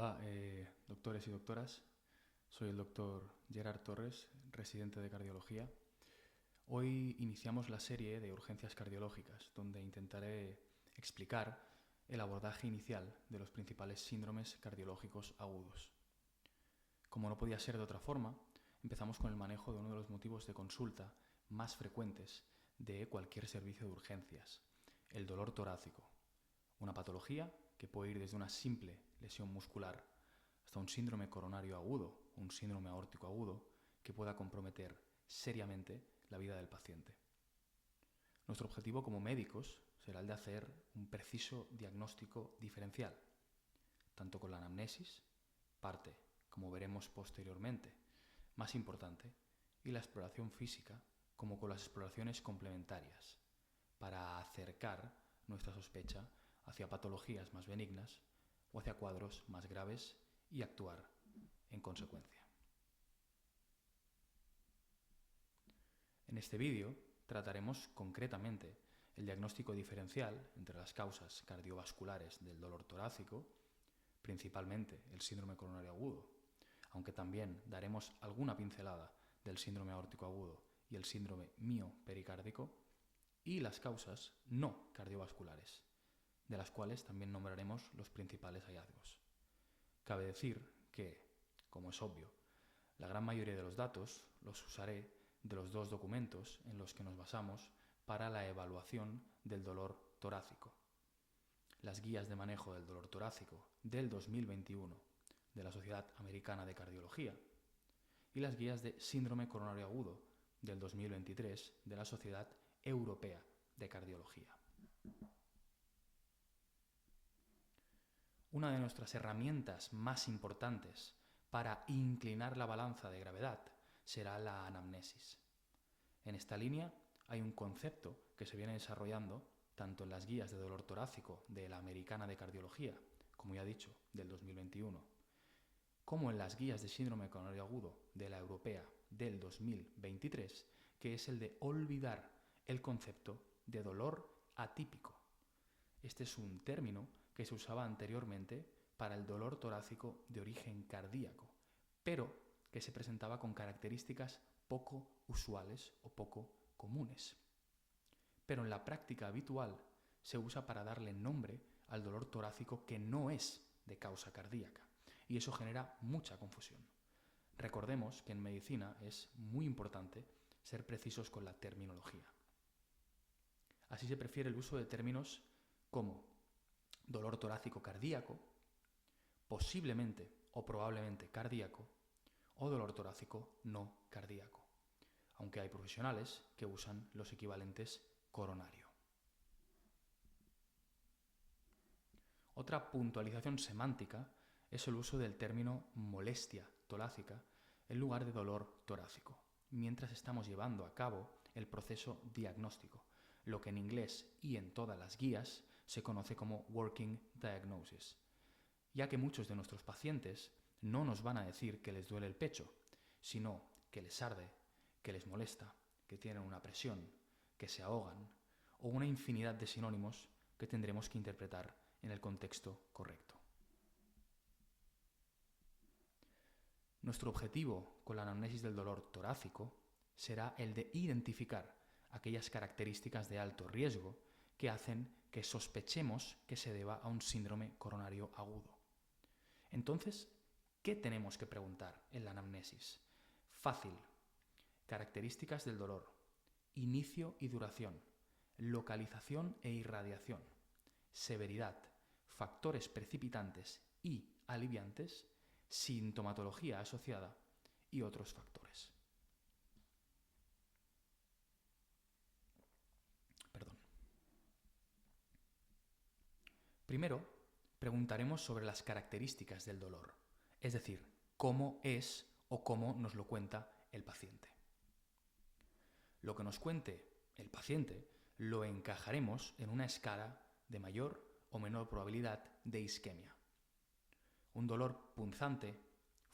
Hola, doctores y doctoras. Soy el doctor Gerard Torres, residente de cardiología. Hoy iniciamos la serie de urgencias cardiológicas, donde intentaré explicar el abordaje inicial de los principales síndromes cardiológicos agudos. Como no podía ser de otra forma, empezamos con el manejo de uno de los motivos de consulta más frecuentes de cualquier servicio de urgencias, el dolor torácico, una patología que puede ir desde una simple lesión muscular hasta un síndrome coronario agudo, un síndrome aórtico agudo, que pueda comprometer seriamente la vida del paciente. Nuestro objetivo como médicos será el de hacer un preciso diagnóstico diferencial, tanto con la anamnesis, parte, como veremos posteriormente, más importante, y la exploración física, como con las exploraciones complementarias, para acercar nuestra sospecha hacia patologías más benignas o hacia cuadros más graves y actuar en consecuencia. En este vídeo trataremos concretamente el diagnóstico diferencial entre las causas cardiovasculares del dolor torácico, principalmente el síndrome coronario agudo, aunque también daremos alguna pincelada del síndrome aórtico agudo y el síndrome miopericárdico, y las causas no cardiovasculares, de las cuales también nombraremos los principales hallazgos. Cabe decir que, como es obvio, la gran mayoría de los datos los usaré de los dos documentos en los que nos basamos para la evaluación del dolor torácico: las guías de manejo del dolor torácico del 2021 de la Sociedad Americana de Cardiología y las guías de síndrome coronario agudo del 2023 de la Sociedad Europea de Cardiología. Una de nuestras herramientas más importantes para inclinar la balanza de gravedad será la anamnesis. En esta línea hay un concepto que se viene desarrollando tanto en las guías de dolor torácico de la Americana de Cardiología, como ya he dicho, del 2021, como en las guías de síndrome coronario agudo de la Europea del 2023, que es el de olvidar el concepto de dolor atípico. Este es un término que se usaba anteriormente para el dolor torácico de origen cardíaco, pero que se presentaba con características poco usuales o poco comunes. Pero en la práctica habitual se usa para darle nombre al dolor torácico que no es de causa cardíaca, y eso genera mucha confusión. Recordemos que en medicina es muy importante ser precisos con la terminología. Así se prefiere el uso de términos como dolor torácico cardíaco, posiblemente o probablemente cardíaco, o dolor torácico no cardíaco, aunque hay profesionales que usan los equivalentes coronario. Otra puntualización semántica es el uso del término molestia torácica en lugar de dolor torácico, mientras estamos llevando a cabo el proceso diagnóstico, lo que en inglés y en todas las guías se conoce como working diagnosis, ya que muchos de nuestros pacientes no nos van a decir que les duele el pecho, sino que les arde, que les molesta, que tienen una presión, que se ahogan, o una infinidad de sinónimos que tendremos que interpretar en el contexto correcto. Nuestro objetivo con la anamnesis del dolor torácico será el de identificar aquellas características de alto riesgo que hacen que sospechemos que se deba a un síndrome coronario agudo. Entonces, ¿qué tenemos que preguntar en la anamnesis? Fácil. Características del dolor, inicio y duración, localización e irradiación, severidad, factores precipitantes y aliviantes, sintomatología asociada y otros factores. Primero, preguntaremos sobre las características del dolor, es decir, cómo es o cómo nos lo cuenta el paciente. Lo que nos cuente el paciente lo encajaremos en una escala de mayor o menor probabilidad de isquemia. Un dolor punzante,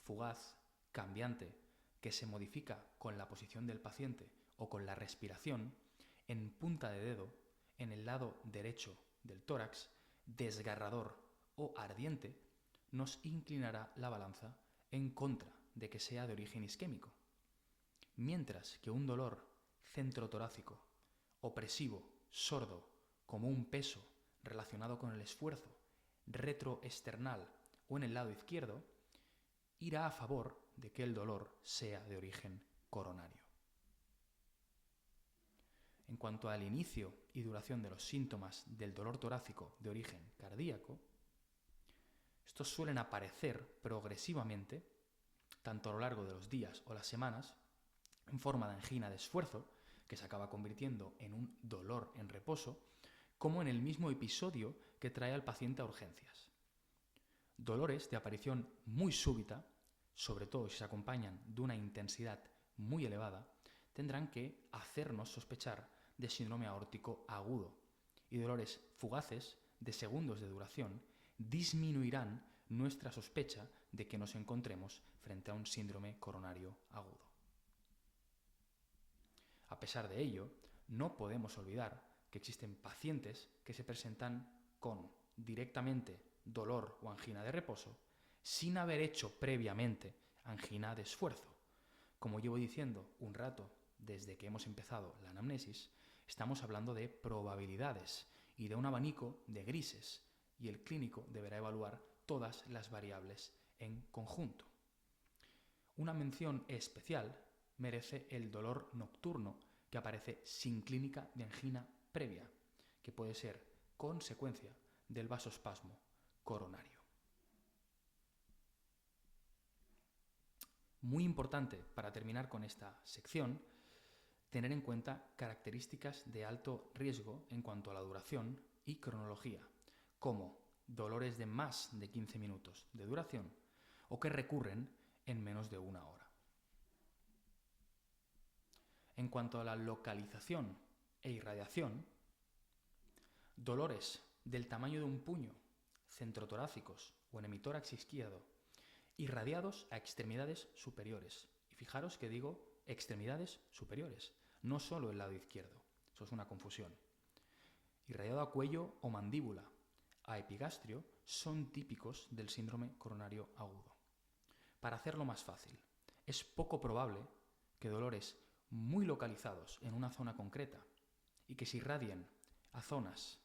fugaz, cambiante, que se modifica con la posición del paciente o con la respiración, en punta de dedo, en el lado derecho del tórax, desgarrador o ardiente, nos inclinará la balanza en contra de que sea de origen isquémico, mientras que un dolor centrotorácico, opresivo, sordo, como un peso relacionado con el esfuerzo retroesternal o en el lado izquierdo, irá a favor de que el dolor sea de origen coronario. En cuanto al inicio y duración de los síntomas del dolor torácico de origen cardíaco, estos suelen aparecer progresivamente, tanto a lo largo de los días o las semanas, en forma de angina de esfuerzo, que se acaba convirtiendo en un dolor en reposo, como en el mismo episodio que trae al paciente a urgencias. Dolores de aparición muy súbita, sobre todo si se acompañan de una intensidad muy elevada, tendrán que hacernos sospechar de síndrome aórtico agudo, y dolores fugaces de segundos de duración disminuirán nuestra sospecha de que nos encontremos frente a un síndrome coronario agudo. A pesar de ello, no podemos olvidar que existen pacientes que se presentan con directamente dolor o angina de reposo sin haber hecho previamente angina de esfuerzo. Como llevo diciendo un rato desde que hemos empezado la anamnesis, estamos hablando de probabilidades y de un abanico de grises, y el clínico deberá evaluar todas las variables en conjunto. Una mención especial merece el dolor nocturno que aparece sin clínica de angina previa, que puede ser consecuencia del vasospasmo coronario. Muy importante, para terminar con esta sección, tener en cuenta características de alto riesgo en cuanto a la duración y cronología, como dolores de más de 15 minutos de duración o que recurren en menos de una hora. En cuanto a la localización e irradiación, dolores del tamaño de un puño, centrotorácicos o en hemitórax izquierdo, irradiados a extremidades superiores. Y fijaros que digo extremidades superiores, no solo el lado izquierdo. Eso es una confusión. Irradiado a cuello o mandíbula, a epigastrio, son típicos del síndrome coronario agudo. Para hacerlo más fácil, es poco probable que dolores muy localizados en una zona concreta y que se irradien a zonas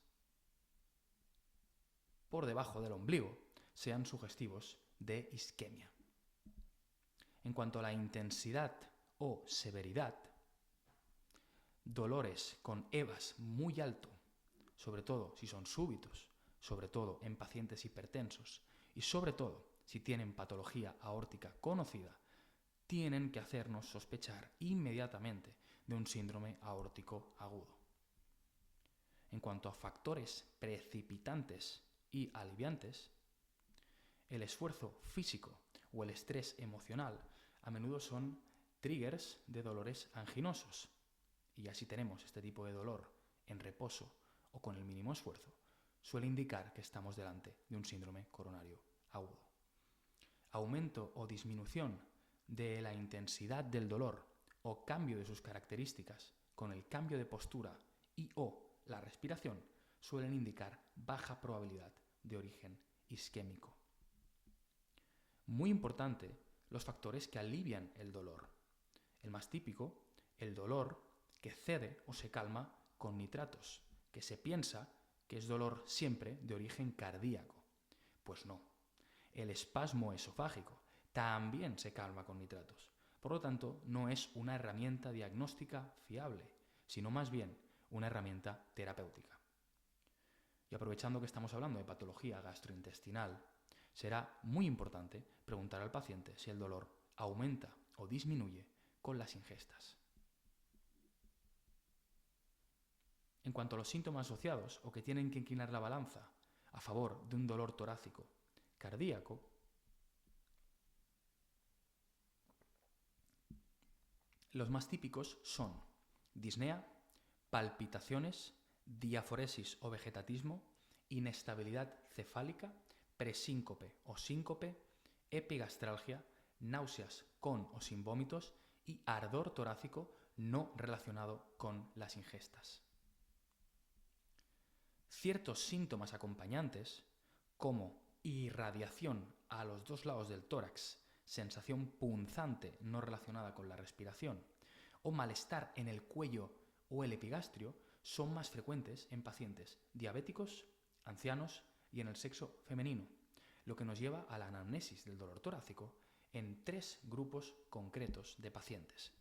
por debajo del ombligo sean sugestivos de isquemia. En cuanto a la intensidad o severidad, dolores con EVAs muy alto, sobre todo si son súbitos, sobre todo en pacientes hipertensos y sobre todo si tienen patología aórtica conocida, tienen que hacernos sospechar inmediatamente de un síndrome aórtico agudo. En cuanto a factores precipitantes y aliviantes, el esfuerzo físico o el estrés emocional a menudo son triggers de dolores anginosos. Y ya si tenemos este tipo de dolor en reposo o con el mínimo esfuerzo, suele indicar que estamos delante de un síndrome coronario agudo. Aumento o disminución de la intensidad del dolor o cambio de sus características con el cambio de postura y o la respiración suelen indicar baja probabilidad de origen isquémico. Muy importante, los factores que alivian el dolor. El más típico, el dolor que cede o se calma con nitratos, que se piensa que es dolor siempre de origen cardíaco. Pues no. El espasmo esofágico también se calma con nitratos. Por lo tanto, no es una herramienta diagnóstica fiable, sino más bien una herramienta terapéutica. Y aprovechando que estamos hablando de patología gastrointestinal, será muy importante preguntar al paciente si el dolor aumenta o disminuye con las ingestas. En cuanto a los síntomas asociados o que tienen que inclinar la balanza a favor de un dolor torácico cardíaco, los más típicos son disnea, palpitaciones, diaforesis o vegetatismo, inestabilidad cefálica, presíncope o síncope, epigastralgia, náuseas con o sin vómitos y ardor torácico no relacionado con las ingestas. Ciertos síntomas acompañantes, como irradiación a los dos lados del tórax, sensación punzante no relacionada con la respiración, o malestar en el cuello o el epigastrio son más frecuentes en pacientes diabéticos, ancianos y en el sexo femenino, lo que nos lleva a la anamnesis del dolor torácico en 3 grupos concretos de pacientes.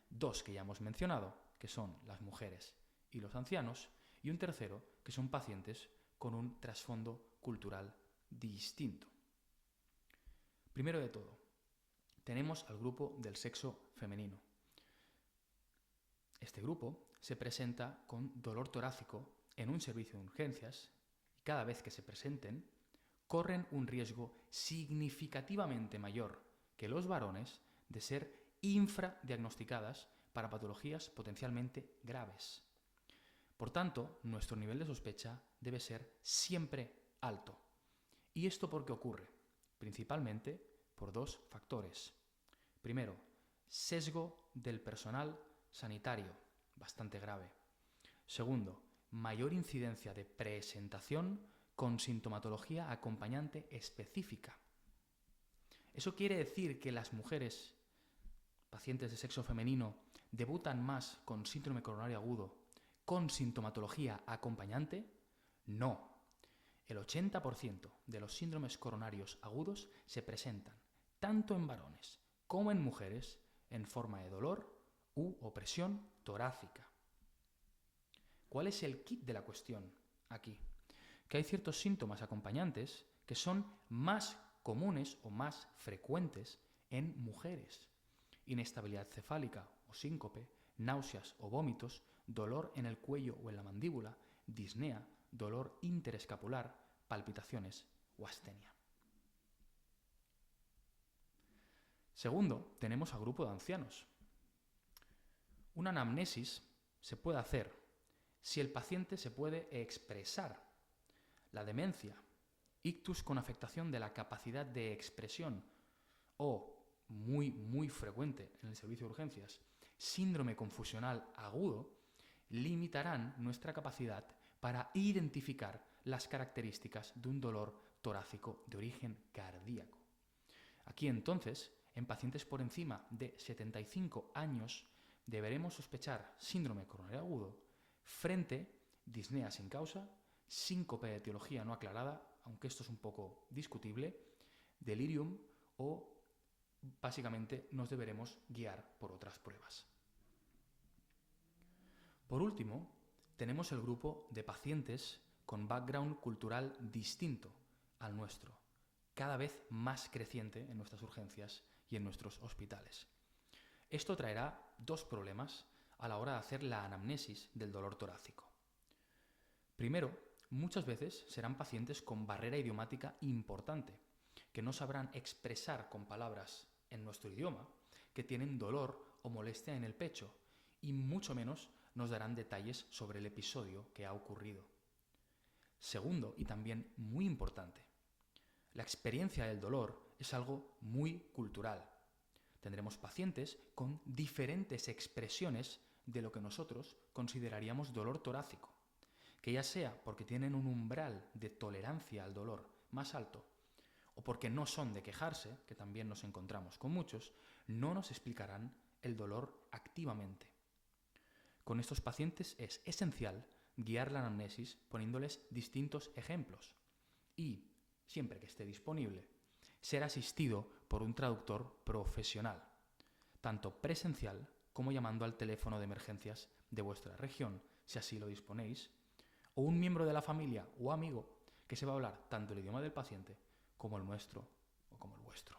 2 que ya hemos mencionado, que son las mujeres y los ancianos, y un tercero, que son pacientes con un trasfondo cultural distinto. Primero de todo, tenemos al grupo del sexo femenino. Este grupo se presenta con dolor torácico en un servicio de urgencias y cada vez que se presenten, corren un riesgo significativamente mayor que los varones de ser infradiagnosticadas para patologías potencialmente graves. Por tanto, nuestro nivel de sospecha debe ser siempre alto. ¿Y esto por qué ocurre? Principalmente por 2 factores. Primero, sesgo del personal sanitario, bastante grave. Segundo, mayor incidencia de presentación con sintomatología acompañante específica. Eso quiere decir que las mujeres, pacientes de sexo femenino, debutan más con síndrome coronario agudo con sintomatología acompañante. No. El 80% de los síndromes coronarios agudos se presentan tanto en varones como en mujeres en forma de dolor u opresión torácica. ¿Cuál es el kit de la cuestión aquí? Que hay ciertos síntomas acompañantes que son más comunes o más frecuentes en mujeres. Inestabilidad cefálica o síncope, náuseas o vómitos, dolor en el cuello o en la mandíbula, disnea, dolor interescapular, palpitaciones o astenia. Segundo, tenemos al grupo de ancianos. Una anamnesis se puede hacer si el paciente se puede expresar. La demencia, ictus con afectación de la capacidad de expresión o, muy frecuente en el servicio de urgencias, síndrome confusional agudo, limitarán nuestra capacidad para identificar las características de un dolor torácico de origen cardíaco. Aquí entonces, en pacientes por encima de 75 años, deberemos sospechar síndrome coronario agudo frente disnea sin causa, síncope de etiología no aclarada, aunque esto es un poco discutible, delirium o básicamente nos deberemos guiar por otras pruebas. Por último, tenemos el grupo de pacientes con background cultural distinto al nuestro, cada vez más creciente en nuestras urgencias y en nuestros hospitales. Esto traerá 2 problemas a la hora de hacer la anamnesis del dolor torácico. Primero, muchas veces serán pacientes con barrera idiomática importante, que no sabrán expresar con palabras en nuestro idioma que tienen dolor o molestia en el pecho y mucho menos nos darán detalles sobre el episodio que ha ocurrido. Segundo, y también muy importante, la experiencia del dolor es algo muy cultural. Tendremos pacientes con diferentes expresiones de lo que nosotros consideraríamos dolor torácico, que ya sea porque tienen un umbral de tolerancia al dolor más alto o porque no son de quejarse, que también nos encontramos con muchos, no nos explicarán el dolor activamente. Con estos pacientes es esencial guiar la anamnesis poniéndoles distintos ejemplos y, siempre que esté disponible, ser asistido por un traductor profesional, tanto presencial como llamando al teléfono de emergencias de vuestra región, si así lo disponéis, o un miembro de la familia o amigo que sepa hablar tanto el idioma del paciente como el nuestro o como el vuestro.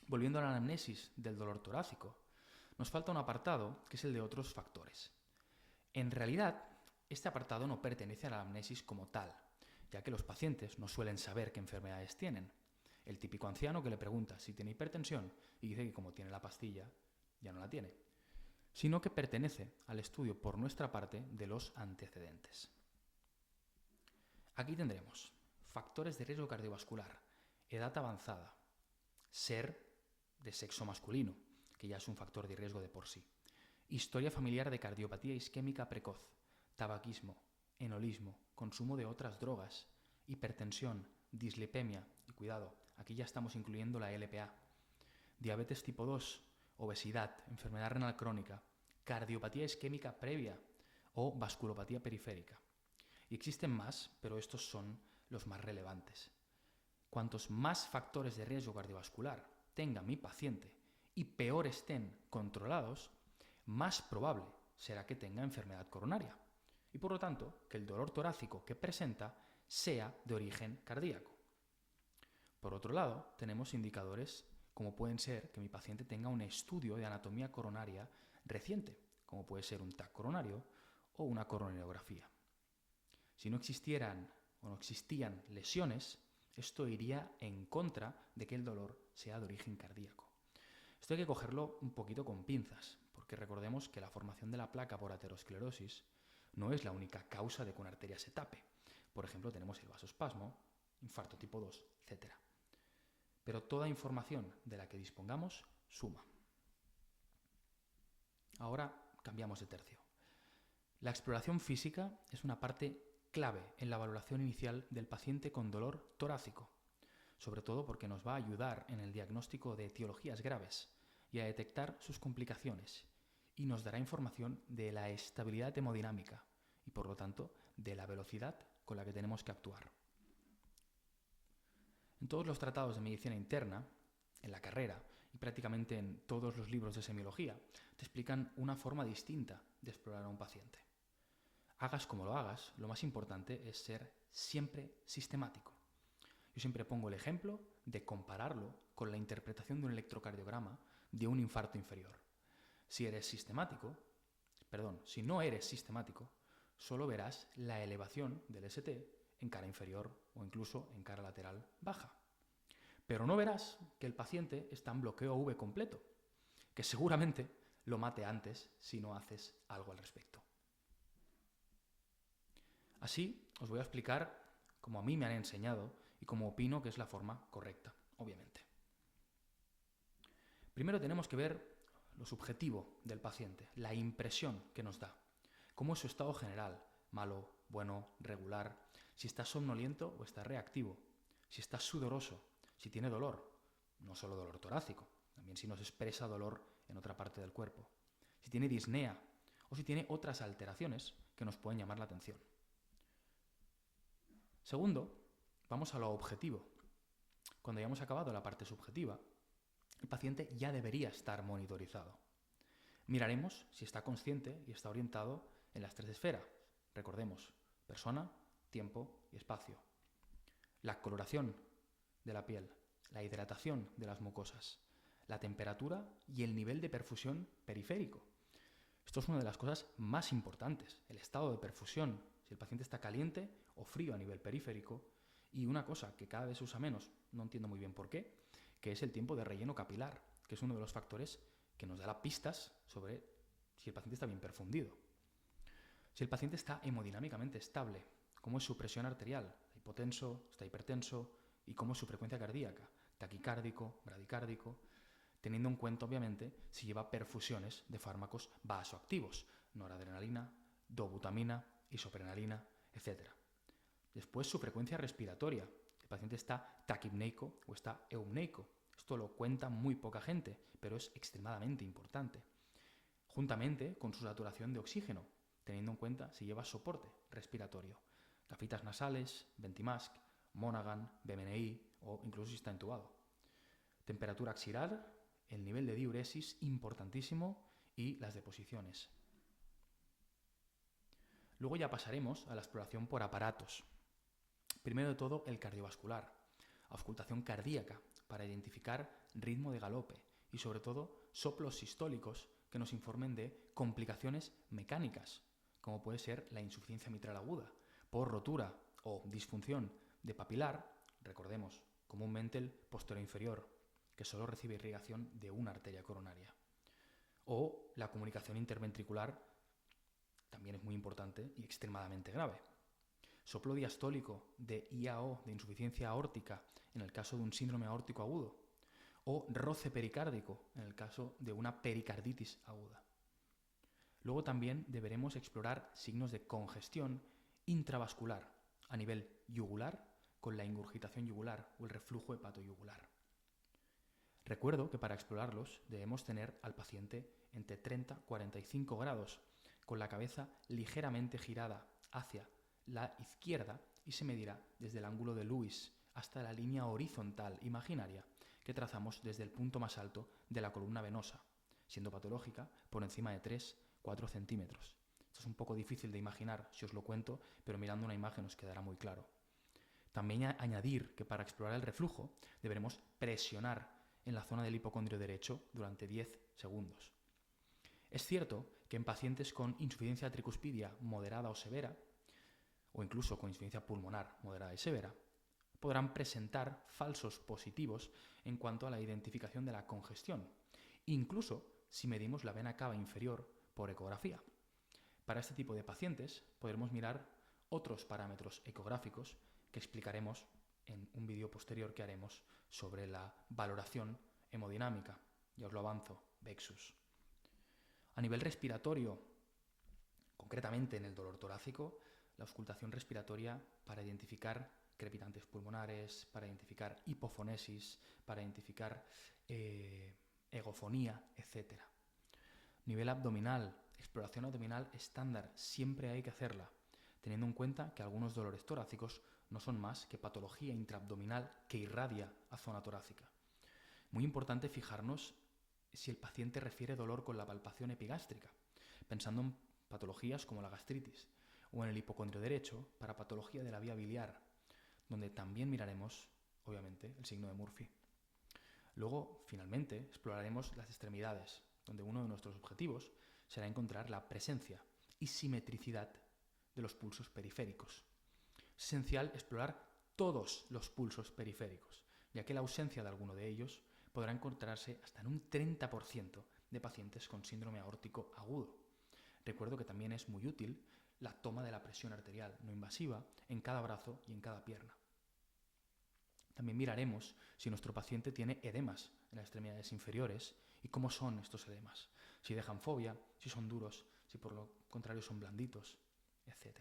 Volviendo a la anamnesis del dolor torácico, nos falta un apartado que es el de otros factores. En realidad, este apartado no pertenece a la anamnesis como tal, ya que los pacientes no suelen saber qué enfermedades tienen. El típico anciano que le pregunta si tiene hipertensión y dice que como tiene la pastilla, ya no la tiene, sino que pertenece al estudio por nuestra parte de los antecedentes. Aquí tendremos factores de riesgo cardiovascular, edad avanzada, ser de sexo masculino, que ya es un factor de riesgo de por sí, historia familiar de cardiopatía isquémica precoz, tabaquismo, enolismo, consumo de otras drogas, hipertensión, dislipemia, y cuidado, aquí ya estamos incluyendo la LPA, diabetes tipo 2, obesidad, enfermedad renal crónica, cardiopatía isquémica previa o vasculopatía periférica. Y existen más, pero estos son los más relevantes. Cuantos más factores de riesgo cardiovascular tenga mi paciente y peor estén controlados, más probable será que tenga enfermedad coronaria y por lo tanto que el dolor torácico que presenta sea de origen cardíaco. Por otro lado, tenemos indicadores como pueden ser que mi paciente tenga un estudio de anatomía coronaria reciente, como puede ser un TAC coronario o una coronariografía. Si no existieran o no existían lesiones, esto iría en contra de que el dolor sea de origen cardíaco. Esto hay que cogerlo un poquito con pinzas, porque recordemos que la formación de la placa por aterosclerosis no es la única causa de que una arteria se tape. Por ejemplo, tenemos el vasospasmo, infarto tipo 2, etc. Pero toda información de la que dispongamos suma. Ahora cambiamos de tercio. La exploración física es una parte clave en la valoración inicial del paciente con dolor torácico, sobre todo porque nos va a ayudar en el diagnóstico de etiologías graves y a detectar sus complicaciones, y nos dará información de la estabilidad hemodinámica y por lo tanto de la velocidad con la que tenemos que actuar. En todos los tratados de medicina interna, en la carrera y prácticamente en todos los libros de semiología, te explican una forma distinta de explorar a un paciente. Hagas como lo hagas, lo más importante es ser siempre sistemático. Yo siempre pongo el ejemplo de compararlo con la interpretación de un electrocardiograma de un infarto inferior. Si no eres sistemático, solo verás la elevación del ST en cara inferior o incluso en cara lateral baja. Pero no verás que el paciente está en bloqueo V completo, que seguramente lo mate antes si no haces algo al respecto. Así os voy a explicar como a mí me han enseñado y como opino que es la forma correcta, obviamente. Primero tenemos que ver lo subjetivo del paciente, la impresión que nos da, cómo es su estado general, malo, bueno, regular, si está somnoliento o está reactivo, si está sudoroso, si tiene dolor, no solo dolor torácico, también si nos expresa dolor en otra parte del cuerpo, si tiene disnea o si tiene otras alteraciones que nos pueden llamar la atención. Segundo, vamos a lo objetivo. Cuando hayamos acabado la parte subjetiva, el paciente ya debería estar monitorizado. Miraremos si está consciente y está orientado en las 3 esferas. Recordemos, persona, tiempo y espacio. La coloración de la piel, la hidratación de las mucosas, la temperatura y el nivel de perfusión periférico. Esto es una de las cosas más importantes, el estado de perfusión, si el paciente está caliente o frío a nivel periférico, y una cosa que cada vez se usa menos, no entiendo muy bien por qué, que es el tiempo de relleno capilar, que es uno de los factores que nos da pistas sobre si el paciente está bien perfundido. Si el paciente está hemodinámicamente estable, cómo es su presión arterial, está hipotenso, está hipertenso, y cómo es su frecuencia cardíaca, taquicárdico, bradicárdico, teniendo en cuenta obviamente si lleva perfusiones de fármacos vasoactivos, noradrenalina, dobutamina, isoprenalina, etc. Después su frecuencia respiratoria, el paciente está taquipneico o está eumneico. Esto lo cuenta muy poca gente, pero es extremadamente importante. Juntamente con su saturación de oxígeno, teniendo en cuenta si lleva soporte respiratorio, gafitas nasales, Ventimask, Monaghan, BMNI o incluso si está entubado. Temperatura axial, el nivel de diuresis importantísimo y las deposiciones. Luego ya pasaremos a la exploración por aparatos. Primero de todo el cardiovascular, auscultación cardíaca para identificar ritmo de galope y sobre todo soplos sistólicos que nos informen de complicaciones mecánicas, como puede ser la insuficiencia mitral aguda por rotura o disfunción de papilar, recordemos, comúnmente el posterior inferior, que solo recibe irrigación de una arteria coronaria. O la comunicación interventricular también es muy importante y extremadamente grave. Soplo diastólico de IAO, de insuficiencia aórtica, en el caso de un síndrome aórtico agudo. O roce pericárdico, en el caso de una pericarditis aguda. Luego también deberemos explorar signos de congestión intravascular a nivel yugular con la ingurgitación yugular o el reflujo hepatoyugular. Recuerdo que para explorarlos debemos tener al paciente entre 30 y 45 grados, con la cabeza ligeramente girada hacia la izquierda y se medirá desde el ángulo de Lewis hasta la línea horizontal imaginaria que trazamos desde el punto más alto de la columna venosa, siendo patológica por encima de 3-4 centímetros. Esto es un poco difícil de imaginar si os lo cuento, pero mirando una imagen os quedará muy claro. También añadir que para explorar el reflujo deberemos presionar en la zona del hipocondrio derecho durante 10 segundos. Es cierto que en pacientes con insuficiencia tricuspidia moderada o severa, o incluso con insuficiencia pulmonar moderada y severa, podrán presentar falsos positivos en cuanto a la identificación de la congestión, incluso si medimos la vena cava inferior por ecografía. Para este tipo de pacientes podremos mirar otros parámetros ecográficos que explicaremos en un vídeo posterior que haremos sobre la valoración hemodinámica. Ya os lo avanzo, Vexus. A nivel respiratorio, concretamente en el dolor torácico, la auscultación respiratoria para identificar crepitantes pulmonares, para identificar hipofonesis, para identificar egofonía, etc. Nivel abdominal, exploración abdominal estándar, siempre hay que hacerla, teniendo en cuenta que algunos dolores torácicos no son más que patología intraabdominal que irradia a zona torácica. Muy importante fijarnos si el paciente refiere dolor con la palpación epigástrica, pensando en patologías como la gastritis, o en el hipocondrio derecho para patología de la vía biliar, donde también miraremos, obviamente, el signo de Murphy. Luego, finalmente, exploraremos las extremidades, donde uno de nuestros objetivos será encontrar la presencia y simetricidad de los pulsos periféricos. Es esencial explorar todos los pulsos periféricos, ya que la ausencia de alguno de ellos podrá encontrarse hasta en un 30% de pacientes con síndrome aórtico agudo. Recuerdo que también es muy útil la toma de la presión arterial no invasiva en cada brazo y en cada pierna. También miraremos si nuestro paciente tiene edemas en las extremidades inferiores y cómo son estos edemas, si dejan fobia, si son duros, si por lo contrario son blanditos, etc.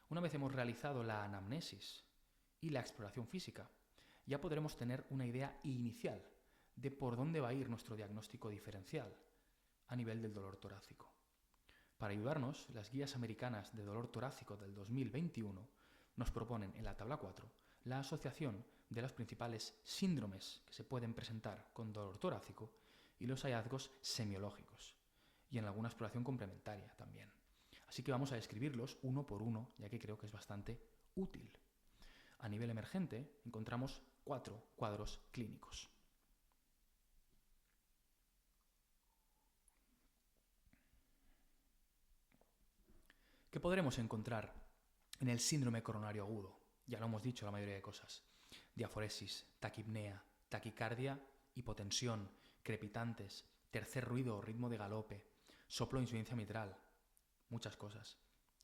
Una vez hemos realizado la anamnesis y la exploración física, ya podremos tener una idea inicial de por dónde va a ir nuestro diagnóstico diferencial a nivel del dolor torácico. Para ayudarnos, las guías americanas de dolor torácico del 2021 nos proponen en la tabla 4 la asociación de los principales síndromes que se pueden presentar con dolor torácico y los hallazgos semiológicos, y en alguna exploración complementaria también. Así que vamos a describirlos uno por uno, ya que creo que es bastante útil. A nivel emergente encontramos 4 cuadros clínicos. ¿Qué podremos encontrar en el síndrome coronario agudo? Ya lo hemos dicho la mayoría de cosas. Diaforesis, taquipnea, taquicardia, hipotensión, crepitantes, tercer ruido o ritmo de galope, soplo o insuficiencia mitral. Muchas cosas.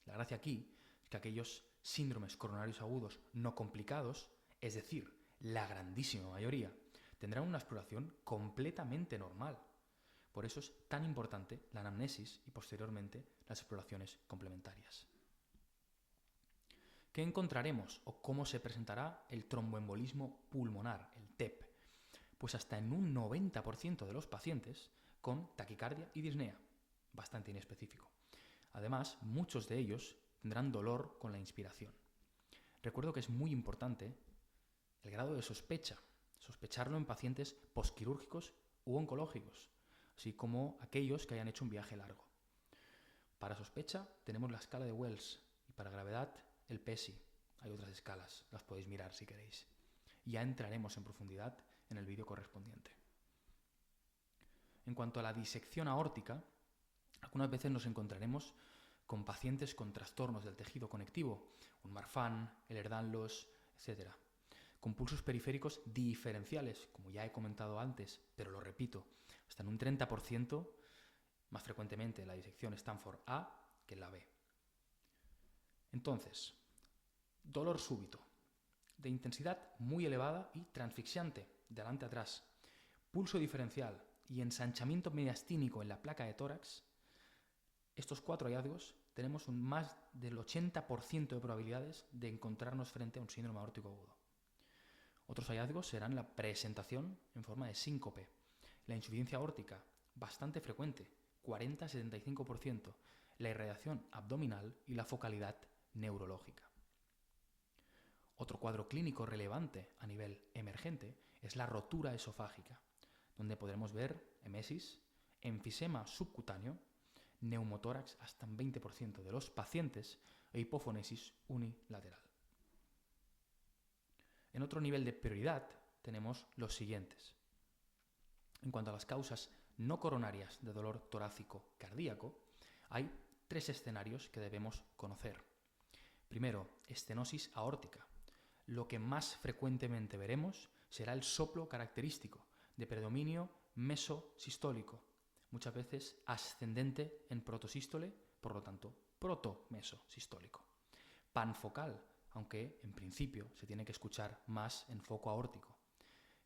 La gracia aquí es que aquellos síndromes coronarios agudos no complicados, es decir, la grandísima mayoría, tendrán una exploración completamente normal. Por eso es tan importante la anamnesis y posteriormente las exploraciones complementarias. ¿Qué encontraremos o cómo se presentará el tromboembolismo pulmonar, el TEP? Pues hasta en un 90% de los pacientes con taquicardia y disnea, bastante inespecífico. Además, muchos de ellos tendrán dolor con la inspiración. Recuerdo que es muy importante el grado de sospecha, sospecharlo en pacientes posquirúrgicos u oncológicos, así como aquellos que hayan hecho un viaje largo. Para sospecha tenemos la escala de Wells y para gravedad el PESI. Hay otras escalas, las podéis mirar si queréis. Ya entraremos en profundidad en el vídeo correspondiente. En cuanto a la disección aórtica, algunas veces nos encontraremos con pacientes con trastornos del tejido conectivo, un Marfan, Ehlers-Danlos, etc., con pulsos periféricos diferenciales, como ya he comentado antes, pero lo repito, hasta en un 30%, más frecuentemente la disección Stanford A que la B. Entonces, dolor súbito, de intensidad muy elevada y transfixiante, de adelante a atrás, pulso diferencial y ensanchamiento mediastínico en la placa de tórax. Estos 4 hallazgos tenemos más del 80% de probabilidades de encontrarnos frente a un síndrome aórtico agudo. Otros hallazgos serán la presentación en forma de síncope, la insuficiencia aórtica, bastante frecuente, 40-75%, la irradiación abdominal y la focalidad neurológica. Otro cuadro clínico relevante a nivel emergente es la rotura esofágica, donde podremos ver emesis, enfisema subcutáneo, neumotórax hasta un 20% de los pacientes e hipofonesis unilateral. En otro nivel de prioridad tenemos los siguientes. En cuanto a las causas no coronarias de dolor torácico cardíaco, hay 3 escenarios que debemos conocer. Primero, estenosis aórtica. Lo que más frecuentemente veremos será el soplo característico de predominio mesosistólico, muchas veces ascendente en protosístole, por lo tanto, protomesosistólico. Panfocal, aunque en principio se tiene que escuchar más en foco aórtico,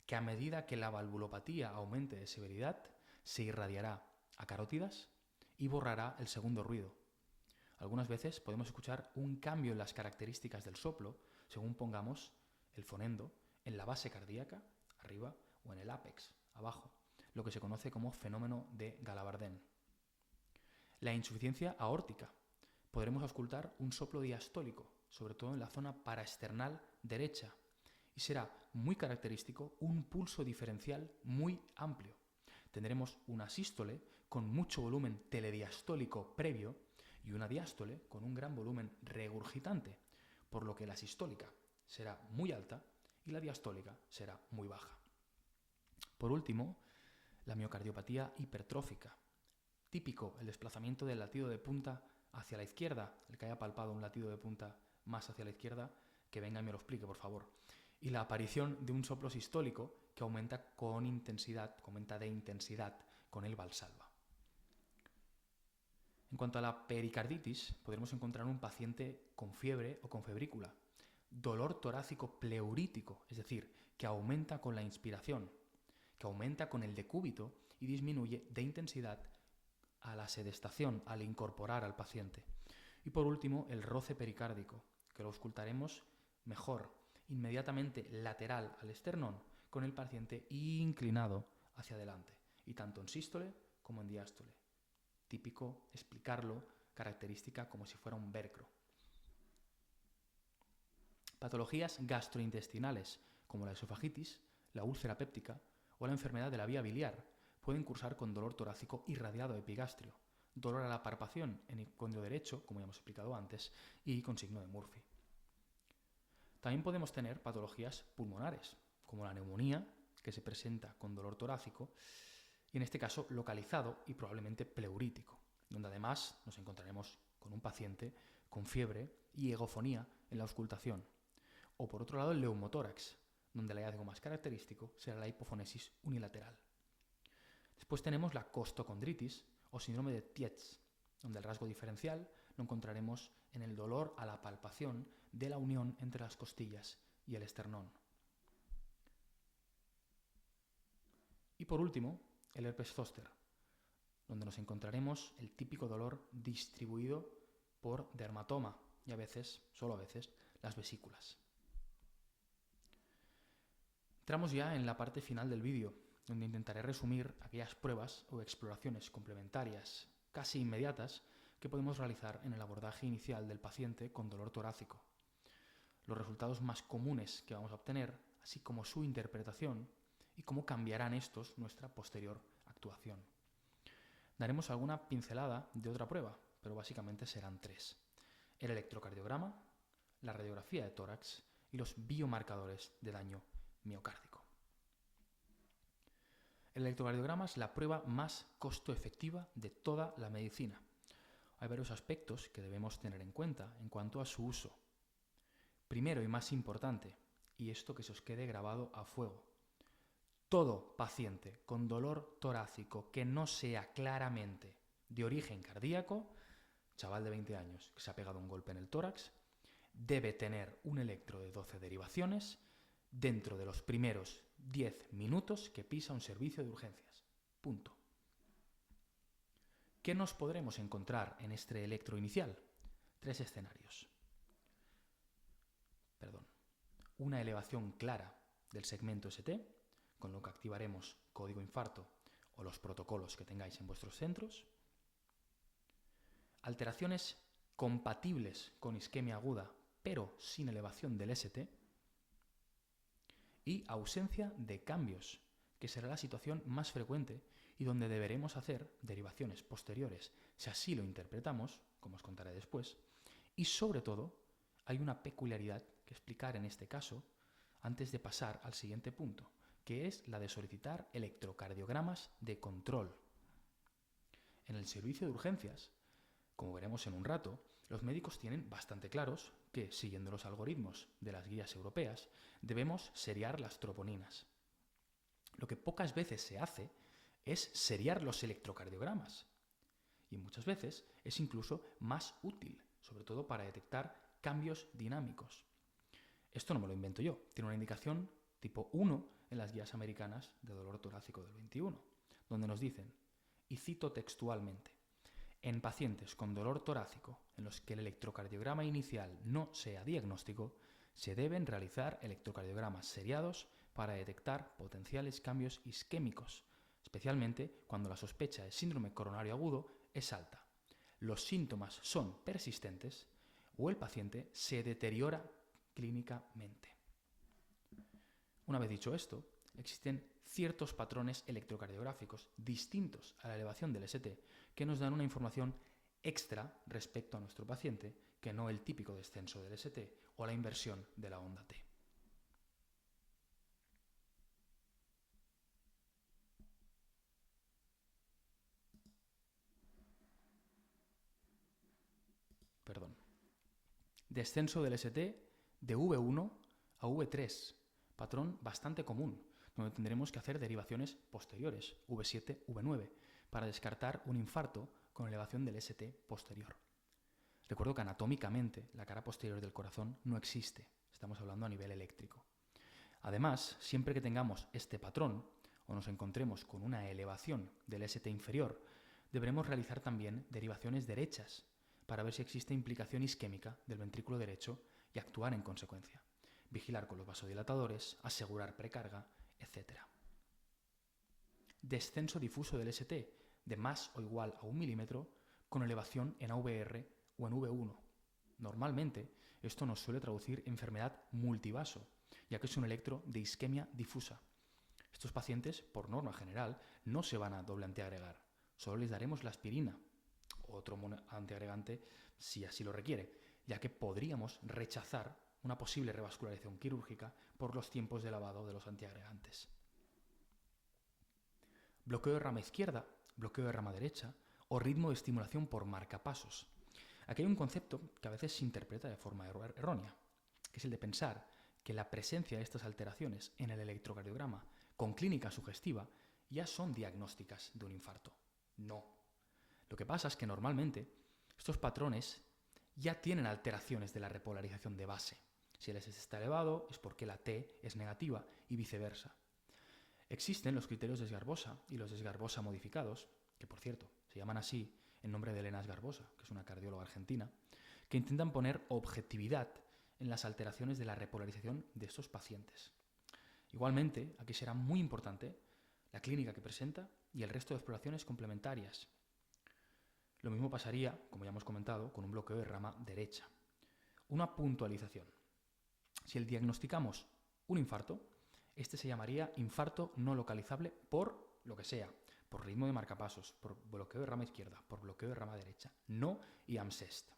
que a medida que la valvulopatía aumente de severidad, se irradiará a carótidas y borrará el segundo ruido. Algunas veces podemos escuchar un cambio en las características del soplo según pongamos el fonendo en la base cardíaca, arriba, o en el ápex, abajo, lo que se conoce como fenómeno de Galabardén. La insuficiencia aórtica. Podremos auscultar un soplo diastólico, sobre todo en la zona paraesternal derecha, y será muy característico un pulso diferencial muy amplio. Tendremos una sístole con mucho volumen telediastólico previo y una diástole con un gran volumen regurgitante, por lo que la sistólica será muy alta y la diastólica será muy baja. Por último, la miocardiopatía hipertrófica. Típico el desplazamiento del latido de punta hacia la izquierda, el que haya palpado un latido de punta más hacia la izquierda, que venga y me lo explique, por favor. Y la aparición de un soplo sistólico que aumenta de intensidad con el Valsalva. En cuanto a la pericarditis, podremos encontrar un paciente con fiebre o con febrícula, dolor torácico pleurítico, es decir, que aumenta con la inspiración, que aumenta con el decúbito y disminuye de intensidad a la sedestación, al incorporar al paciente. Y por último, el roce pericárdico, que lo auscultaremos mejor, inmediatamente lateral al esternón, con el paciente inclinado hacia adelante, y tanto en sístole como en diástole. Típico explicarlo, característica como si fuera un velcro. Patologías gastrointestinales, como la esofagitis, la úlcera péptica o la enfermedad de la vía biliar, pueden cursar con dolor torácico irradiado epigastrio, dolor a la palpación en el condrio derecho, como ya hemos explicado antes, y con signo de Murphy. También podemos tener patologías pulmonares, como la neumonía, que se presenta con dolor torácico, y en este caso localizado y probablemente pleurítico, donde además nos encontraremos con un paciente con fiebre y egofonía en la auscultación. O por otro lado el neumotórax, donde el hallazgo más característico será la hipofonesis unilateral. Después tenemos la costocondritis o síndrome de Tietz, donde el rasgo diferencial lo encontraremos en el dolor a la palpación de la unión entre las costillas y el esternón. Y por último, el herpes zóster, donde nos encontraremos el típico dolor distribuido por dermatoma y a veces, solo a veces, las vesículas. Entramos ya en la parte final del vídeo, donde intentaré resumir aquellas pruebas o exploraciones complementarias casi inmediatas que podemos realizar en el abordaje inicial del paciente con dolor torácico, los resultados más comunes que vamos a obtener, así como su interpretación y cómo cambiarán estos nuestra posterior actuación. Daremos alguna pincelada de otra prueba, pero básicamente serán 3. El electrocardiograma, la radiografía de tórax y los biomarcadores de daño miocárdico. El electrocardiograma es la prueba más costo efectiva de toda la medicina. Hay varios aspectos que debemos tener en cuenta en cuanto a su uso. Primero y más importante, y esto que se os quede grabado a fuego, todo paciente con dolor torácico que no sea claramente de origen cardíaco, chaval de 20 años que se ha pegado un golpe en el tórax, debe tener un electro de 12 derivaciones dentro de los primeros 10 minutos que pisa un servicio de urgencias. Punto. ¿Qué nos podremos encontrar en este electro inicial? 3 escenarios. Una elevación clara del segmento ST, con lo que activaremos código infarto o los protocolos que tengáis en vuestros centros. Alteraciones compatibles con isquemia aguda, pero sin elevación del ST. Y ausencia de cambios, que será la situación más frecuente y donde deberemos hacer derivaciones posteriores, si así lo interpretamos, como os contaré después. Y sobre todo, hay una peculiaridad que explicar en este caso antes de pasar al siguiente punto, que es la de solicitar electrocardiogramas de control. En el servicio de urgencias, como veremos en un rato, los médicos tienen bastante claros que, siguiendo los algoritmos de las guías europeas, debemos seriar las troponinas. Lo que pocas veces se hace es seriar los electrocardiogramas. Y muchas veces es incluso más útil, sobre todo para detectar cambios dinámicos. Esto no me lo invento yo, tiene una indicación tipo 1 en las guías americanas de dolor torácico del 21, donde nos dicen, y cito textualmente, en pacientes con dolor torácico en los que el electrocardiograma inicial no sea diagnóstico, se deben realizar electrocardiogramas seriados para detectar potenciales cambios isquémicos, especialmente cuando la sospecha de síndrome coronario agudo es alta, los síntomas son persistentes o el paciente se deteriora clínicamente. Una vez dicho esto, existen ciertos patrones electrocardiográficos distintos a la elevación del ST que nos dan una información extra respecto a nuestro paciente que no el típico descenso del ST o la inversión de la onda T. Descenso del ST de V1 a V3, patrón bastante común, donde tendremos que hacer derivaciones posteriores, V7, V9, para descartar un infarto con elevación del ST posterior. Recuerdo que anatómicamente la cara posterior del corazón no existe, estamos hablando a nivel eléctrico. Además, siempre que tengamos este patrón o nos encontremos con una elevación del ST inferior, deberemos realizar también derivaciones derechas para ver si existe implicación isquémica del ventrículo derecho y actuar en consecuencia. Vigilar con los vasodilatadores, asegurar precarga, etc. Descenso difuso del ST de más o igual a 1 milímetro con elevación en AVR o en V1. Normalmente, esto nos suele traducir enfermedad multivaso, ya que es un electro de isquemia difusa. Estos pacientes, por norma general, no se van a doble antiagregar, solo les daremos la aspirina o otro antiagregante si así lo requiere, ya que podríamos rechazar una posible revascularización quirúrgica por los tiempos de lavado de los antiagregantes. Bloqueo de rama izquierda, bloqueo de rama derecha o ritmo de estimulación por marcapasos. Aquí hay un concepto que a veces se interpreta de forma errónea, que es el de pensar que la presencia de estas alteraciones en el electrocardiograma con clínica sugestiva ya son diagnósticas de un infarto. No. Lo que pasa es que normalmente estos patrones ya tienen alteraciones de la repolarización de base. Si el SS está elevado es porque la T es negativa y viceversa. Existen los criterios de Sgarbosa y los de Sgarbosa modificados, que por cierto se llaman así en nombre de Elena Sgarbosa, que es una cardióloga argentina, que intentan poner objetividad en las alteraciones de la repolarización de estos pacientes. Igualmente, aquí será muy importante la clínica que presenta y el resto de exploraciones complementarias. Lo mismo pasaría, como ya hemos comentado, con un bloqueo de rama derecha. Una puntualización. Si diagnosticamos un infarto, este se llamaría infarto no localizable por lo que sea, por ritmo de marcapasos, por bloqueo de rama izquierda, por bloqueo de rama derecha, no IAMSEST.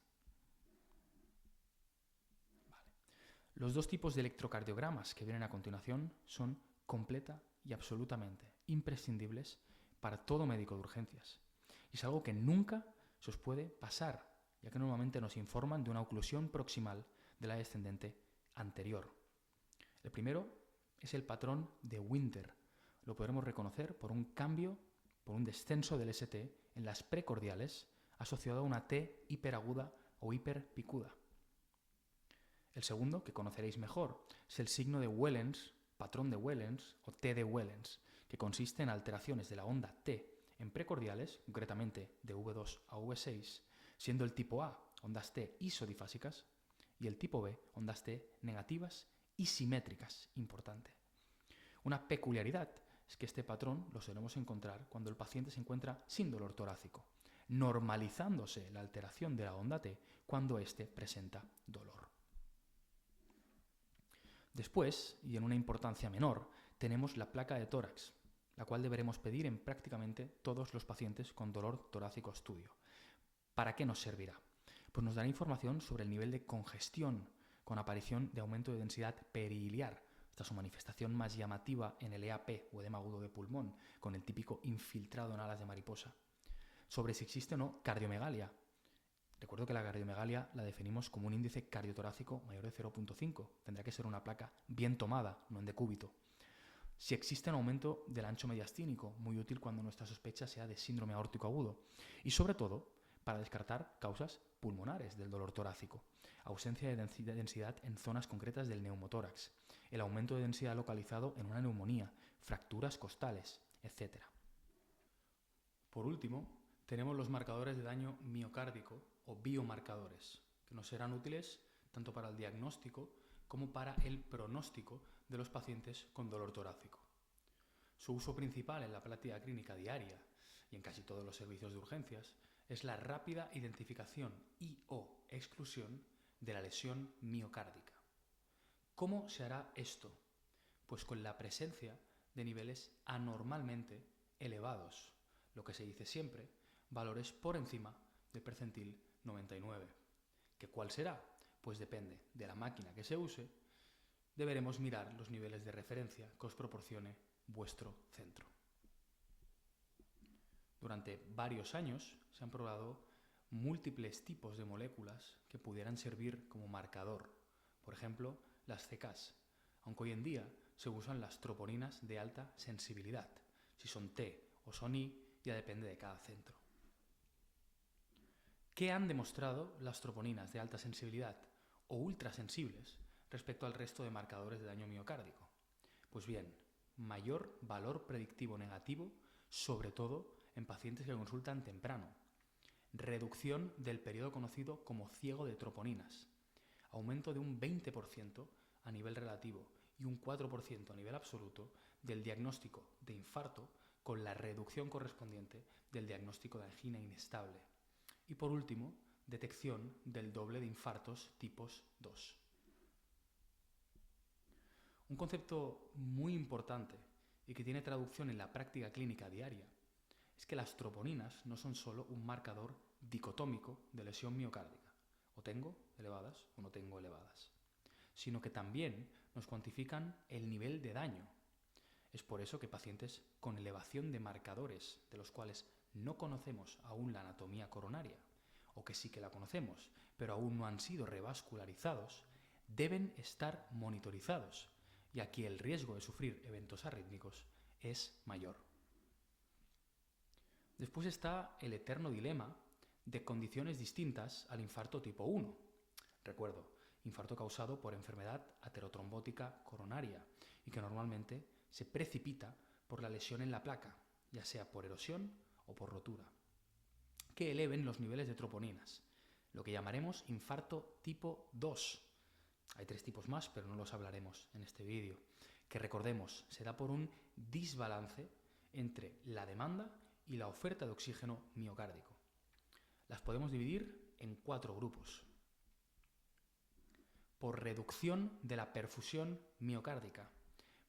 Los dos tipos de electrocardiogramas que vienen a continuación son completa y absolutamente imprescindibles para todo médico de urgencias. Y es algo que nunca se os puede pasar, ya que normalmente nos informan de una oclusión proximal de la descendente anterior. El primero es el patrón de Winter. Lo podremos reconocer por un cambio, por un descenso del ST en las precordiales asociado a una T hiperaguda o hiperpicuda. El segundo, que conoceréis mejor, es el signo de Wellens, patrón de Wellens o T de Wellens, que consiste en alteraciones de la onda T en precordiales, concretamente de V2 a V6, siendo el tipo A ondas T isodifásicas y el tipo B ondas T negativas y simétricas, importante. Una peculiaridad es que este patrón lo solemos encontrar cuando el paciente se encuentra sin dolor torácico, normalizándose la alteración de la onda T cuando éste presenta dolor. Después, y en una importancia menor, tenemos la placa de tórax, la cual deberemos pedir en prácticamente todos los pacientes con dolor torácico estudio. ¿Para qué nos servirá? Pues nos dará información sobre el nivel de congestión con aparición de aumento de densidad perihiliar. Esta es su manifestación más llamativa en el EAP o edema agudo de pulmón, con el típico infiltrado en alas de mariposa. Sobre si existe o no cardiomegalia. Recuerdo que la cardiomegalia la definimos como un índice cardiotorácico mayor de 0,5. Tendrá que ser una placa bien tomada, no en decúbito. Si existe un aumento del ancho mediastínico, muy útil cuando nuestra sospecha sea de síndrome aórtico agudo. Y sobre todo, para descartar causas pulmonares del dolor torácico. Ausencia de densidad en zonas concretas del neumotórax. El aumento de densidad localizado en una neumonía, fracturas costales, etc. Por último, tenemos los marcadores de daño miocárdico o biomarcadores, que nos serán útiles tanto para el diagnóstico como para el pronóstico de los pacientes con dolor torácico. Su uso principal en la práctica clínica diaria y en casi todos los servicios de urgencias es la rápida identificación y/o exclusión de la lesión miocárdica. ¿Cómo se hará esto? Pues con la presencia de niveles anormalmente elevados, lo que se dice siempre, valores por encima del percentil 99. ¿Que cuál será? Pues depende de la máquina que se use, deberemos mirar los niveles de referencia que os proporcione vuestro centro. Durante varios años se han probado múltiples tipos de moléculas que pudieran servir como marcador, por ejemplo, las CKs, aunque hoy en día se usan las troponinas de alta sensibilidad. Si son T o son I, ya depende de cada centro. ¿Qué han demostrado las troponinas de alta sensibilidad o ultrasensibles respecto al resto de marcadores de daño miocárdico? Pues bien, mayor valor predictivo negativo, sobre todo en pacientes que consultan temprano. Reducción del periodo conocido como ciego de troponinas. Aumento de un 20% a nivel relativo y un 4% a nivel absoluto del diagnóstico de infarto con la reducción correspondiente del diagnóstico de angina inestable. Y por último, detección del doble de infartos tipos 2. Un concepto muy importante y que tiene traducción en la práctica clínica diaria es que las troponinas no son solo un marcador dicotómico de lesión miocárdica, o tengo elevadas o no tengo elevadas, sino que también nos cuantifican el nivel de daño. Es por eso que pacientes con elevación de marcadores, de los cuales no conocemos aún la anatomía coronaria, o que sí que la conocemos, pero aún no han sido revascularizados, deben estar monitorizados, y aquí el riesgo de sufrir eventos arrítmicos es mayor. Después está el eterno dilema de condiciones distintas al infarto tipo 1. Recuerdo, infarto causado por enfermedad aterotrombótica coronaria y que normalmente se precipita por la lesión en la placa, ya sea por erosión o por rotura, que eleven los niveles de troponinas, lo que llamaremos infarto tipo 2. Hay 3 tipos más, pero no los hablaremos en este vídeo, que recordemos, se da por un desbalance entre la demanda y la oferta de oxígeno miocárdico. Las podemos dividir en 4 grupos. Por reducción de la perfusión miocárdica,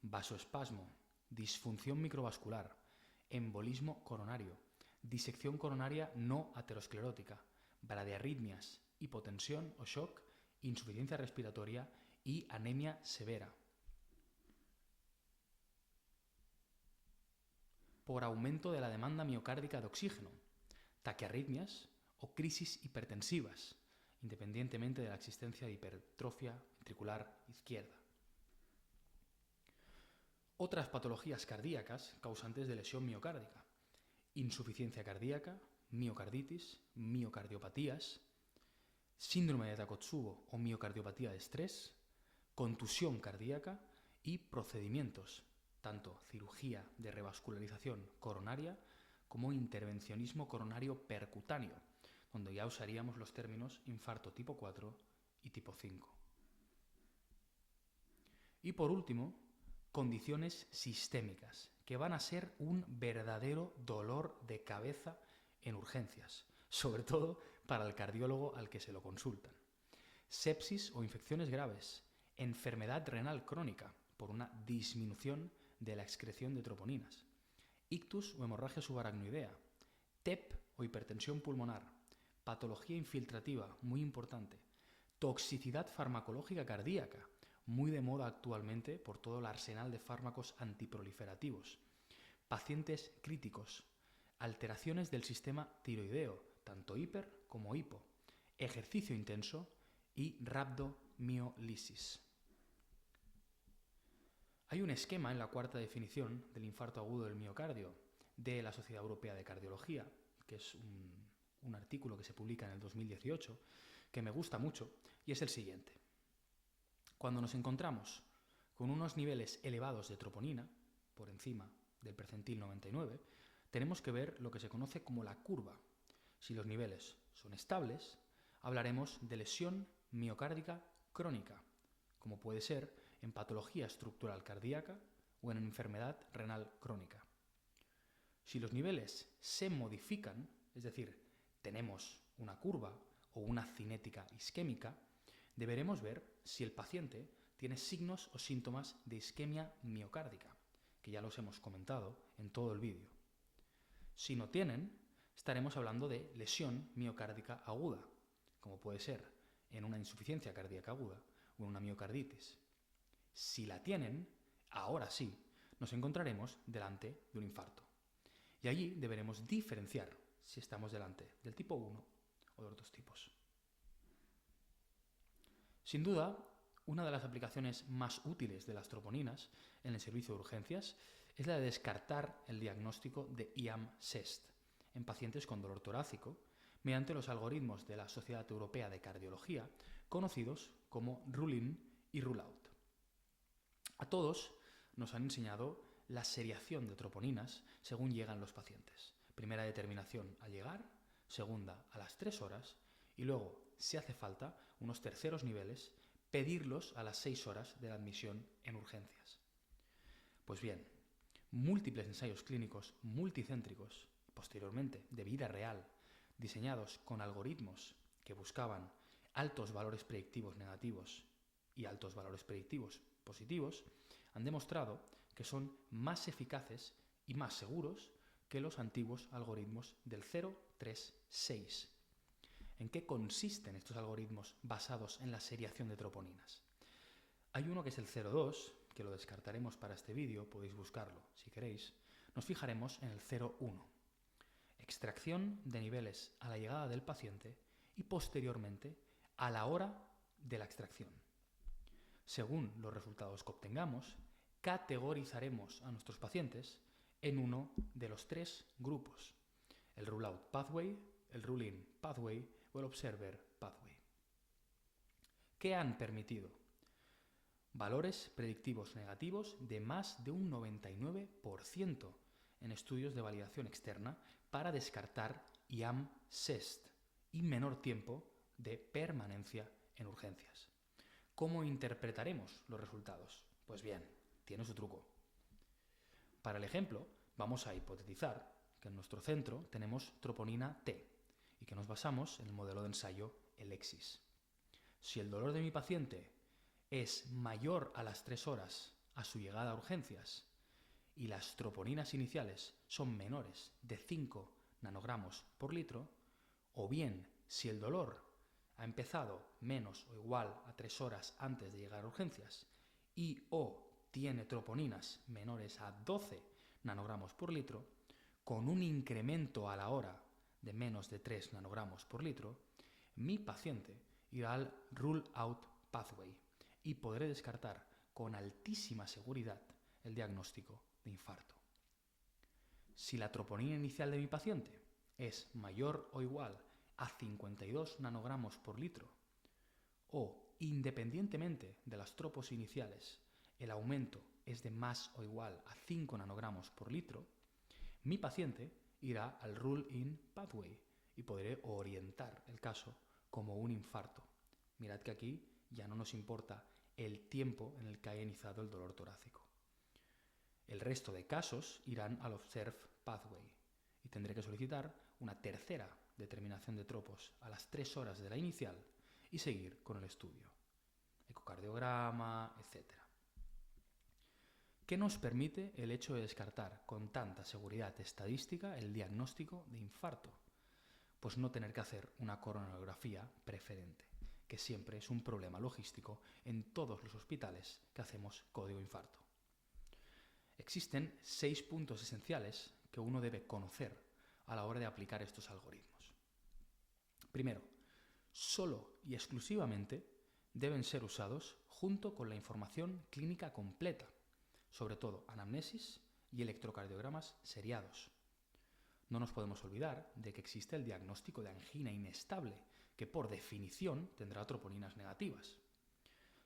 vasoespasmo, disfunción microvascular, embolismo coronario, disección coronaria no aterosclerótica, bradiarritmias, hipotensión o shock, insuficiencia respiratoria y anemia severa. Por aumento de la demanda miocárdica de oxígeno, taquiarritmias o crisis hipertensivas, independientemente de la existencia de hipertrofia ventricular izquierda. Otras patologías cardíacas causantes de lesión miocárdica, insuficiencia cardíaca, miocarditis, miocardiopatías, síndrome de Takotsubo o miocardiopatía de estrés, contusión cardíaca y procedimientos, tanto cirugía de revascularización coronaria como intervencionismo coronario percutáneo, donde ya usaríamos los términos infarto tipo 4 y tipo 5. Y por último, condiciones sistémicas, que van a ser un verdadero dolor de cabeza en urgencias, sobre todo para el cardiólogo al que se lo consultan. Sepsis o infecciones graves, enfermedad renal crónica por una disminución de la excreción de troponinas, ictus o hemorragia subaracnoidea, TEP o hipertensión pulmonar, patología infiltrativa, muy importante, toxicidad farmacológica cardíaca, muy de moda actualmente por todo el arsenal de fármacos antiproliferativos, pacientes críticos, alteraciones del sistema tiroideo, tanto hiper como hipo, ejercicio intenso y rhabdomiolisis. Hay un esquema en la cuarta definición del infarto agudo del miocardio de la Sociedad Europea de Cardiología, que es un artículo que se publica en el 2018, que me gusta mucho, y es el siguiente. Cuando nos encontramos con unos niveles elevados de troponina, por encima del percentil 99, tenemos que ver lo que se conoce como la curva. Si los niveles son estables, hablaremos de lesión miocárdica crónica, como puede ser en patología estructural cardíaca o en enfermedad renal crónica. Si los niveles se modifican, es decir, tenemos una curva o una cinética isquémica, deberemos ver si el paciente tiene signos o síntomas de isquemia miocárdica, que ya los hemos comentado en todo el vídeo. Si no tienen, estaremos hablando de lesión miocárdica aguda, como puede ser en una insuficiencia cardíaca aguda o en una miocarditis. Si la tienen, ahora sí, nos encontraremos delante de un infarto. Y allí deberemos diferenciar si estamos delante del tipo 1 o de los dos tipos. Sin duda, una de las aplicaciones más útiles de las troponinas en el servicio de urgencias es la de descartar el diagnóstico de IAM-SEST en pacientes con dolor torácico mediante los algoritmos de la Sociedad Europea de Cardiología conocidos como Rule-in y Rule-out. A todos nos han enseñado la seriación de troponinas según llegan los pacientes. Primera determinación al llegar, segunda a las 3 horas y luego, si hace falta, unos terceros niveles, pedirlos a las 6 horas de la admisión en urgencias. Pues bien, múltiples ensayos clínicos multicéntricos, posteriormente de vida real, diseñados con algoritmos que buscaban altos valores predictivos negativos y altos valores predictivos positivos, han demostrado que son más eficaces y más seguros que los antiguos algoritmos del 0-3-6. ¿En qué consisten estos algoritmos basados en la seriación de troponinas? Hay uno que es el 0-2, que lo descartaremos para este vídeo, podéis buscarlo si queréis. Nos fijaremos en el 0-1. Extracción de niveles a la llegada del paciente y posteriormente a la hora de la extracción. Según los resultados que obtengamos, categorizaremos a nuestros pacientes en uno de los 3 grupos: el Rule-out Pathway, el Rule-in Pathway o el Observer Pathway. ¿Qué han permitido? Valores predictivos negativos de más de un 99% en estudios de validación externa para descartar IAM-SEST y menor tiempo de permanencia en urgencias. ¿Cómo interpretaremos los resultados? Pues bien, tiene su truco. Para el ejemplo, vamos a hipotetizar que en nuestro centro tenemos troponina T y que nos basamos en el modelo de ensayo Alexis. Si el dolor de mi paciente es mayor a las 3 horas a su llegada a urgencias y las troponinas iniciales son menores de 5 nanogramos por litro, o bien si el dolor ha empezado menos o igual a 3 horas antes de llegar a urgencias y o tiene troponinas menores a 12 nanogramos por litro, con un incremento a la hora de menos de 3 nanogramos por litro, mi paciente irá al Rule-out Pathway y podré descartar con altísima seguridad el diagnóstico de infarto. Si la troponina inicial de mi paciente es mayor o igual a 52 nanogramos por litro o, independientemente de las tropos iniciales, el aumento es de más o igual a 5 nanogramos por litro, mi paciente irá al rule-in pathway y podré orientar el caso como un infarto. Mirad que aquí ya no nos importa el tiempo en el que haya iniciado el dolor torácico. El resto de casos irán al observe pathway y tendré que solicitar una tercera determinación de tropos a las 3 horas de la inicial y seguir con el estudio, ecocardiograma, etc. ¿Qué nos permite el hecho de descartar con tanta seguridad estadística el diagnóstico de infarto? Pues no tener que hacer una coronariografía preferente, que siempre es un problema logístico en todos los hospitales que hacemos código infarto. Existen 6 puntos esenciales que uno debe conocer a la hora de aplicar estos algoritmos. Primero, solo y exclusivamente deben ser usados junto con la información clínica completa, sobre todo anamnesis y electrocardiogramas seriados. No nos podemos olvidar de que existe el diagnóstico de angina inestable, que por definición tendrá troponinas negativas.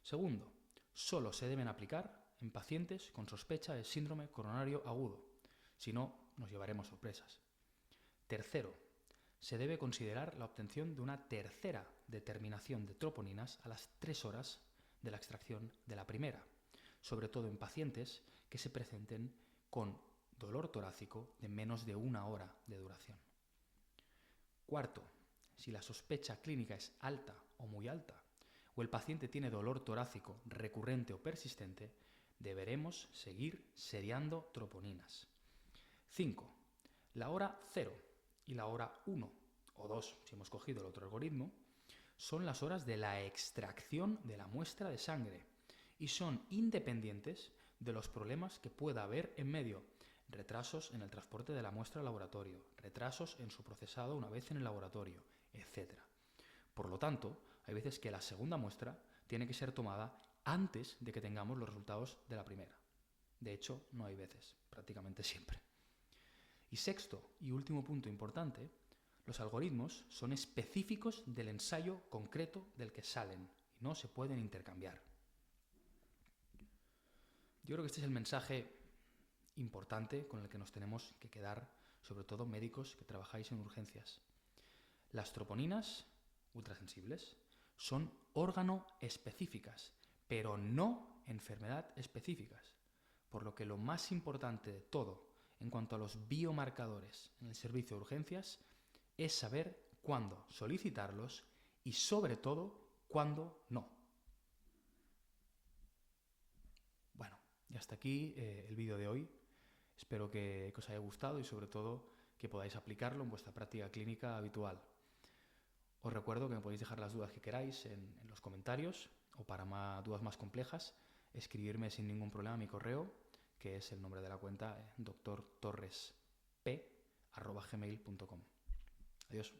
Segundo, solo se deben aplicar en pacientes con sospecha de síndrome coronario agudo, si no, nos llevaremos sorpresas. Tercero, se debe considerar la obtención de una tercera determinación de troponinas a las 3 horas de la extracción de la primera, sobre todo en pacientes que se presenten con dolor torácico de menos de 1 hora de duración. Cuarto, si la sospecha clínica es alta o muy alta, o el paciente tiene dolor torácico recurrente o persistente, deberemos seguir seriando troponinas. 5. La hora 0 y la hora 1 o 2, si hemos cogido el otro algoritmo, son las horas de la extracción de la muestra de sangre y son independientes de los problemas que pueda haber en medio. Retrasos en el transporte de la muestra al laboratorio, retrasos en su procesado una vez en el laboratorio, etc. Por lo tanto, hay veces que la segunda muestra tiene que ser tomada antes de que tengamos los resultados de la primera. De hecho, no hay veces, prácticamente siempre. Y sexto y último punto importante, los algoritmos son específicos del ensayo concreto del que salen y no se pueden intercambiar. Yo creo que este es el mensaje importante con el que nos tenemos que quedar, sobre todo médicos que trabajáis en urgencias. Las troponinas ultrasensibles son órgano específicas, pero no enfermedad específicas, por lo que lo más importante de todo en cuanto a los biomarcadores en el servicio de urgencias es saber cuándo solicitarlos y sobre todo cuándo no. Bueno, y hasta aquí el vídeo de hoy. Espero que os haya gustado y sobre todo que podáis aplicarlo en vuestra práctica clínica habitual. Os recuerdo que me podéis dejar las dudas que queráis en los comentarios o para dudas más complejas, escribirme sin ningún problema a mi correo, que es el nombre de la cuenta, drtorresp@gmail.com. Adiós.